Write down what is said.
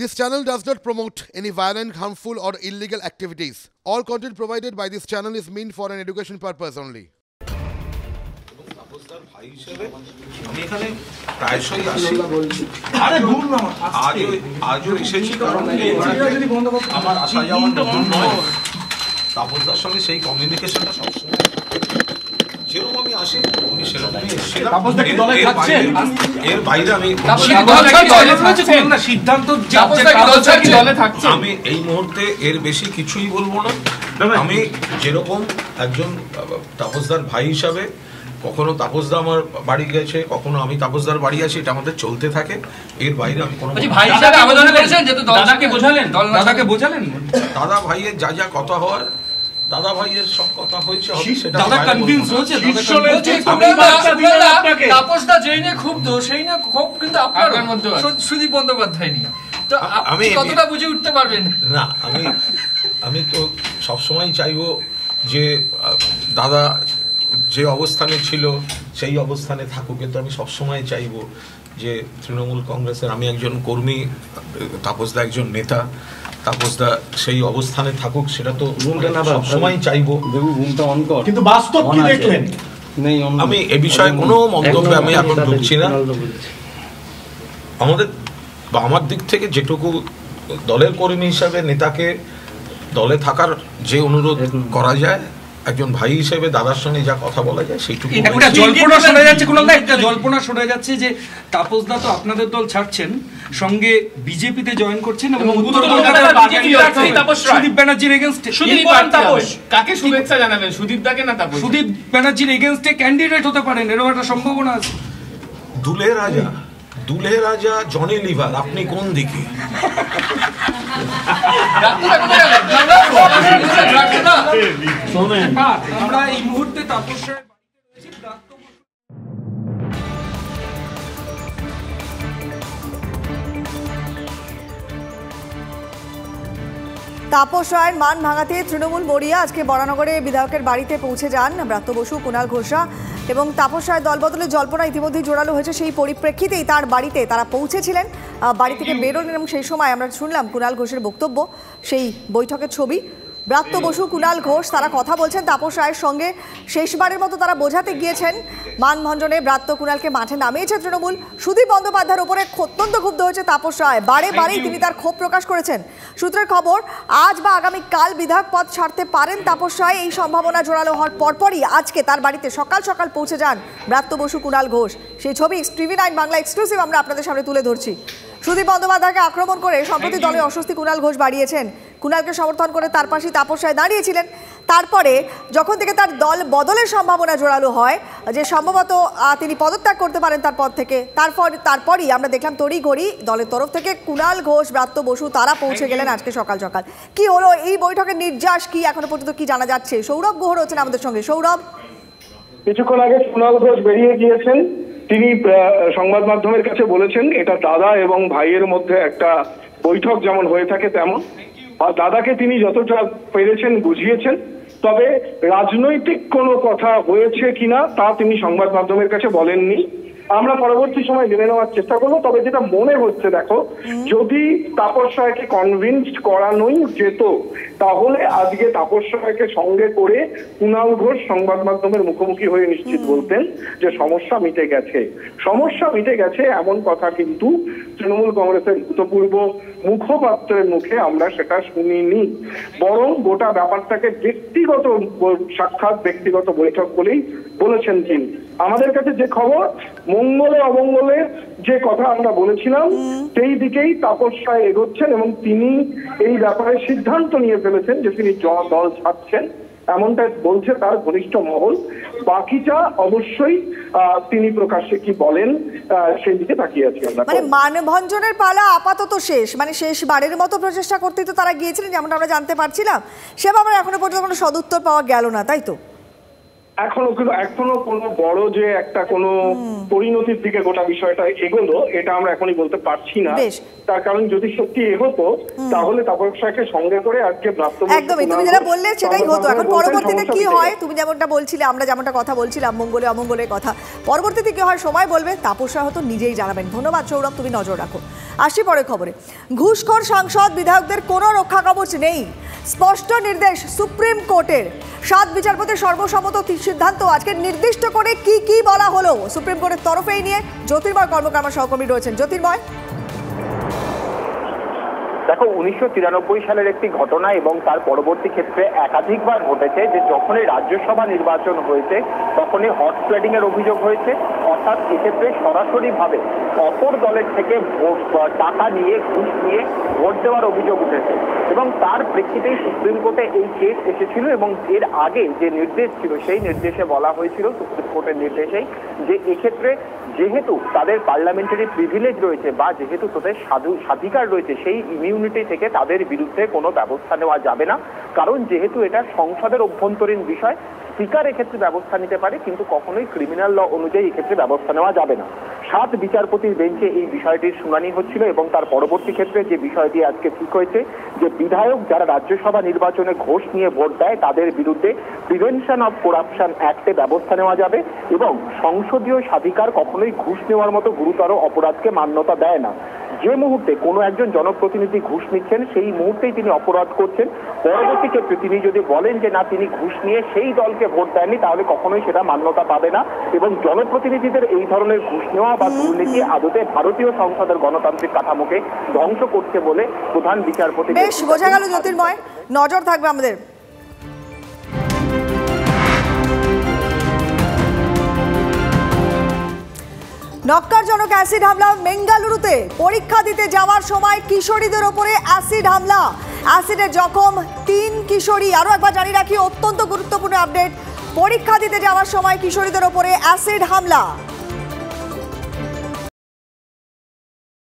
This channel does not promote any violent, harmful, or illegal activities. All content provided by this channel is meant for an education purpose only. আমি এখানে প্রায়শই আসি, আজও এসেছি, কারণ আমার আসা যাওয়া নতুন নয়। তাপসদার সঙ্গে সেই কমিউনিকেশনটা সবসময় যেরকম আমি আসি উনি সেরকমই এসেছিলাম। এর বাইরে আমি সিদ্ধান্ত আমি এই মুহূর্তে এর বেশি কিছুই বলবো না। আমি যেরকম একজন তাপসদার ভাই হিসাবে, কখনো তাপসদা আমার বাড়ি গেছে, কখনো আমি তাপসদার বাড়ি আছি, এটা আমাদের চলতে থাকে। এর বাইরে আমি কোনো দাদা ভাইয়ের যা যা কথা হওয়ার, দাদা ভাইয়ের সব কথা হয়েছে, তাপসদা যেই না খুব দোষ, সেই না খুব কিন্তু আপনার মধ্যে সুদীপ বন্দ্যোপাধ্যায় নিয়ে তো আপনি কতটা বুঝে উঠতে পারবেন না। আমি তো সবসময় চাইবো যে দাদা যে অবস্থানে ছিল সেই অবস্থানে থাকুক, কিন্তু আমি সবসময় চাইবো যে তৃণমূল কংগ্রেসের আমি একজন কর্মী, তাপসদা একজন নেতা, তাপসদা সেই অবস্থানে থাকুক, সেটা তো সবসময় চাইবো। কিন্তু বাস্তব কি দেখলেন? আমি এ বিষয়ে কোনো মন্তব্যে আমি এখন ঢুকছি না। আমাদের বা আমার দিক থেকে যেটুকু দলের কর্মী হিসাবে নেতাকে দলে থাকার যে অনুরোধ করা যায়, একজন ভাই হিসেবে দাদার সঙ্গে যা কথা বলা যায় সেইটুকু। একটা জল্পনা শোনা যাচ্ছে, কুণালদা একটা জল্পনা শোনা যাচ্ছে যে তাপসদা তো আপনাদের দল ছাড়ছেন, সঙ্গে বিজেপিতে জয়েন করছেন এবং উত্তর কলকাতার সুদীপ ব্যানার্জির এগেইনস্টে কাকে শুভেচ্ছা জানাবেন, সুদীপ দাকে না তাপস? সুদীপ ব্যানার্জির এগেইনস্টে ক্যান্ডিডেট হতে পারেন, এরকম একটা সম্ভাবনা আছে। দুলে রাজা জনি লিভার, আপনি কোন দিকে? আমরা এই মুহূর্তে তাপস রায়ের মান ভাঙাতে তৃণমূল মরিয়া আজকে বরানগরে বিধায়কের বাড়িতে পৌঁছে যান ব্রাত্য বসু, কুণাল ঘোষরা এবং তাপস রায়ের দলবদলে জল্পনা ইতিমধ্যেই জোরালো হয়েছে। সেই পরিপ্রেক্ষিতেই তার বাড়িতে তারা পৌঁছেছিলেন, বাড়ি থেকে বেরোলেন এবং সেই সময় আমরা শুনলাম কুণাল ঘোষের বক্তব্য, সেই বৈঠকের ছবি। ব্রাত্য বসু, কুণাল ঘোষ তারা কথা বলছেন তাপস রায়ের সঙ্গে। শেষবারের মতো তারা বোঝাতে গিয়েছেন মানভঞ্জনে ব্রাত্য কুণালকে মাঠে নামিয়েছে তৃণমূল। সুদীপ বন্দ্যোপাধ্যায়ের উপরে অত্যন্ত ক্ষুব্ধ হয়েছে তাপস রায়, বারেই তিনি তার ক্ষোভ প্রকাশ করেছেন। সূত্রের খবর, আজ বা আগামীকাল বিধায়ক পদ ছাড়তে পারেন তাপস রায়। এই সম্ভাবনা জোরালো হওয়ার পরপরই আজকে তার বাড়িতে সকাল সকাল পৌঁছে যান ব্রাত্য বসু, কুণাল ঘোষ। সেই ছবি TV9 বাংলা এক্সক্লুসিভ আমরা আপনাদের সামনে তুলে ধরছি। সুদীপ বন্দ্যোপাধ্যায়কে আক্রমণ করে সম্প্রতি দলের অস্বস্তি কুণাল ঘোষ বাড়িয়েছেন। কুণালকে সমর্থন করে তার পাশে তাপস রায় দাঁড়িয়েছিলেন। তারপরে যখন থেকে তার দল বদলের সম্ভাবনা জোরালো হয়, যে সম্ভবত তিনি পদত্যাগ করতে পারেন তার পদ থেকে, তারপরই আমরা দেখলাম তড়িঘড়ি দলের তরফ থেকে কুণাল ঘোষ, ব্রাত্য বসু তারা পৌঁছে গেলেন আজকে সকাল সকাল। কি হলো এই বৈঠকের নির্যাস কি, এখনো পর্যন্ত কি জানা যাচ্ছে? সৌরভ গুহ রয়েছেন আমাদের সঙ্গে। সৌরভ, কিছুক্ষণ আগে কুণাল ঘোষ বেরিয়ে গিয়েছেন। তিনি সংবাদ মাধ্যমের কাছে বলেছেন এটা দাদা এবং ভাইয়ের মধ্যে একটা বৈঠক যেমন হয়ে থাকে তেমন। দাদাকে তিনি যতটা পেরেছেন বুঝিয়েছেন, তবে রাজনৈতিক কোনো কথা হয়েছে কিনা তা তিনি সংবাদ মাধ্যমের কাছে বলেননি। আমরা পরবর্তী সময় জেনে নেওয়ার চেষ্টা করবো। তবে যেটা মনে হচ্ছে, দেখো, যদি তাপস রায়কে কনভিন্সড করানোই যেত তাহলে আজকে তাপস রায়কে সঙ্গে করে কুণাল ঘোষ সংবাদ মাধ্যমের মুখোমুখি হয়ে নিশ্চিত বলতেন যে সমস্যা মিটে গেছে। এমন কথা কিন্তু তৃণমূল কংগ্রেসের ভূতপূর্ব মুখপাত্রের মুখে আমরা সেটা শুনিনি। বরং গোটা ব্যাপারটাকে ব্যক্তিগত সাক্ষাৎ, ব্যক্তিগত বৈঠক বলেই বলেছেন তিনি। আমাদের কাছে যে খবর, মঙ্গলে অমঙ্গলে যে কথা আমরা বলেছিলাম সেই দিকেই তাপস রায় এগোচ্ছেন এবং তিনি এই ব্যাপারে সিদ্ধান্ত নিয়ে ফেলেছেন যে তিনি দল ছাড়ছেন, এমনটা বলছে তার ঘনিষ্ঠ মহল। বাকিটা অবশ্যই তিনি প্রকাশ্যে কি বলেন সেই দিকে তাকিয়ে আছি আমরা। মানে মানভঞ্জনের পালা আপাতত শেষ, মানে শেষবারের মতো প্রচেষ্টা করতেই তো তারা গিয়েছিলেন, যেমন আমরা জানতে পারছিলাম। সে ব্যাপারে এখনো পর্যন্ত কোনো সদুত্তর পাওয়া গেল না, তাই তো? এখনো কোনো বড় যে একটা কোনো পরিণতির দিকে গোটা বিষয়টা এগোলো এটা আমরা এখনই বলতে পারছি না। তার কারণ যদি সত্যি এগোতো তাহলে তাপস রায়কে সঙ্গে করে আজকে একদমই তুমি যেটা বললে সেটাই হতো। এখন পরবর্তীতে কি হয়, তুমি যেমনটা বলছিলে, আমরা যেমনটা কথা বলছিলাম মঙ্গলে অমঙ্গলের কথা, পরবর্তীতে কি হয় সময় বলবে। তাপস রায় হয়তো নিজেই জানাবেন। ধন্যবাদ সৌরভ, তুমি নজর রাখো। আসি পরে খবরে। ঘুষখোর সাংসদ বিধায়কদের কোনো রক্ষা কবচ নেই, স্পষ্ট নির্দেশ সুপ্রিম কোর্টের। 7 বিচারপতির সর্বসম্মত সিদ্ধান্ত। আজকে নির্দিষ্ট করে কি কি বলা হলো সুপ্রিম কোর্টের তরফে, এই নিয়ে জ্যোতির্ময় কর্মকার আমার সহকর্মী রয়েছেন। জ্যোতির্ময়, দেখো 1993 সালের একটি ঘটনা এবং তার পরবর্তী ক্ষেত্রে একাধিকবার ঘটেছে যে যখনই রাজ্যসভা নির্বাচন হয়েছে তখনই হর্স ট্রেডিং এর অভিযোগ হয়েছে, অর্থাৎ এক্ষেত্রে সরাসরিভাবে অপর দলের থেকে টাকা নিয়ে ঘুষ নিয়ে ভোট দেওয়ার অভিযোগ উঠেছে এবং তার প্রেক্ষিতেই সুপ্রিম কোর্টে এই কেস এসেছিল এবং এর আগে যে নির্দেশ ছিল সেই নির্দেশে বলা হয়েছিল সুপ্রিম কোর্টের নির্দেশেই যে এক্ষেত্রে যেহেতু তাদের পার্লামেন্টারি প্রিভিলেজ রয়েছে বা যেহেতু তাদের স্বাধিকার রয়েছে সেই ইমিউনিটি থেকে তাদের বিরুদ্ধে কোনো ব্যবস্থা নেওয়া যাবে না, কারণ যেহেতু এটা সংসদের অভ্যন্তরীণ বিষয়, স্পিকার এক্ষেত্রে ব্যবস্থা নিতে পারে কিন্তু কখনোই ক্রিমিনাল ল অনুযায়ী এক্ষেত্রে ব্যবস্থা নেওয়া যাবে না। 7 বিচারপতির বেঞ্চে এই বিষয়টির শুনানি হচ্ছিল এবং তার পরবর্তী ক্ষেত্রে যে বিষয়টি আজকে ঠিক হয়েছে যে বিধায়ক যারা রাজ্যসভা নির্বাচনে ঘোষ নিয়ে ভোট দেয় তাদের বিরুদ্ধে প্রিভেনশন অফ করাপশন অ্যাক্টে ব্যবস্থা নেওয়া যাবে এবং সংসদীয় স্বাধিকার কখনোই ঘুষ নেওয়ার মতো গুরুতর অপরাধকে মান্যতা দেয় না। যে মুহূর্তে কোনো একজন জনপ্রতিনিধি ঘুষ নিচ্ছেন সেই মুহূর্তেই তিনি অপরাধ করছেন। পরবর্তী ক্ষেত্রে তিনি যদি বলেন যে না তিনি ঘুষ নিয়ে সেই দলকে ভোট দেননি তাহলে কখনোই সেটা মান্যতা পাবে না এবং জনপ্রতিনিধিদের এই ধরনের ঘুষ নেওয়া বা দুর্নীতি আদতে ভারতীয় সংসদের গণতান্ত্রিক কাঠামোকে ধ্বংস করছে বলে প্রধান বিচারপতি। বেশ বোঝা গেল জ্যোতির্ময়, নজর থাকবে আমাদের। নক্কারজনক অ্যাসিড হামলা বেঙ্গালুরুতে। পরীক্ষা দিতে যাওয়ার সময় কিশোরীদের ওপরে অ্যাসিড হামলা, অ্যাসিডে জখম 3 কিশোরী। আরও একবার জানিয়ে রাখি, অত্যন্ত গুরুত্বপূর্ণ আপডেট, পরীক্ষা দিতে যাওয়ার সময় কিশোরীদের ওপরে অ্যাসিড হামলা।